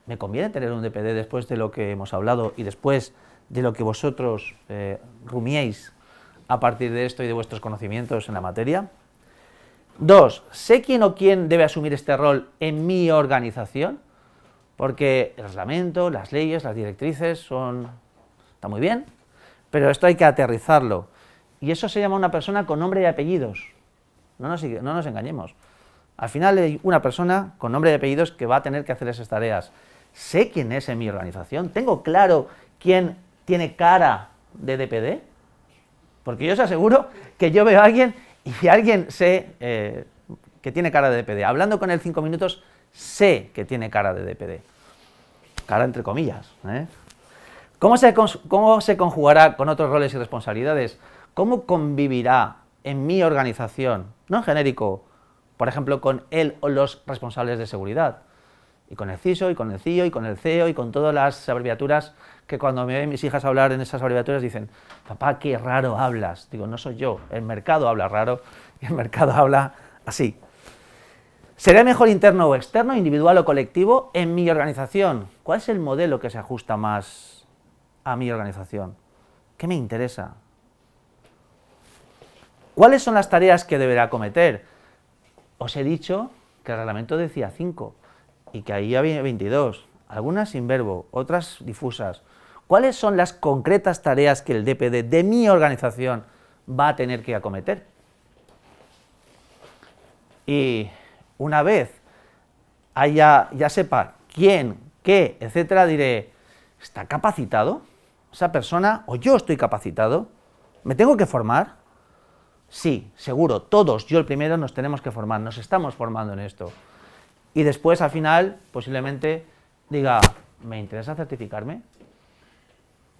¿Me conviene tener un DPD después de lo que hemos hablado y después de lo que vosotros rumiéis a partir de esto y de vuestros conocimientos en la materia? 2. ¿Sé quién o quién debe asumir este rol en mi organización? Porque el reglamento, las leyes, las directrices está muy bien, pero esto hay que aterrizarlo. Y eso se llama una persona con nombre y apellidos. No nos engañemos. Al final hay una persona con nombre y apellidos que va a tener que hacer esas tareas. ¿Sé quién es en mi organización? ¿Tengo claro quién tiene cara de DPD? Porque yo os aseguro que yo veo a alguien y alguien sé que tiene cara de DPD. Hablando con él 5 minutos, sé que tiene cara de DPD. Cara entre comillas. ¿Cómo se conjugará con otros roles y responsabilidades? ¿Cómo convivirá en mi organización, no en genérico, por ejemplo, con él o los responsables de seguridad? Y con el CISO, y con el CIO, y con el CEO, y con todas las abreviaturas que cuando me ven mis hijas hablar en esas abreviaturas dicen, papá, qué raro hablas. Digo, no soy yo, el mercado habla raro y el mercado habla así. ¿Seré mejor interno o externo, individual o colectivo en mi organización? ¿Cuál es el modelo que se ajusta más a mi organización? ¿Qué me interesa? ¿Cuáles son las tareas que deberá acometer? Os he dicho que el reglamento decía 5 y que ahí había 22, algunas sin verbo, otras difusas. ¿Cuáles son las concretas tareas que el DPD de mi organización va a tener que acometer? Y una vez ya sepa quién, qué, etcétera, diré, ¿está capacitado esa persona o yo estoy capacitado? ¿Me tengo que formar? Sí, seguro, todos, yo el primero, nos tenemos que formar, nos estamos formando en esto. Y después, al final, posiblemente diga, ¿me interesa certificarme?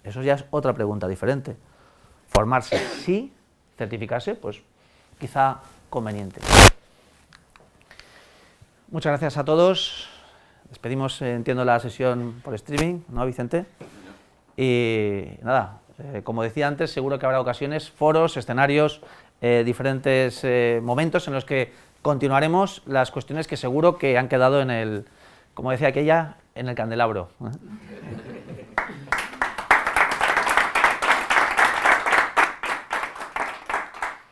Eso ya es otra pregunta diferente. Formarse, sí, certificarse, pues quizá conveniente. Muchas gracias a todos. Despedimos, entiendo, la sesión por streaming, ¿no, Vicente? Y nada, como decía antes, seguro que habrá ocasiones, foros, escenarios, diferentes momentos en los que continuaremos las cuestiones que seguro que han quedado en el, como decía aquella, en el candelabro.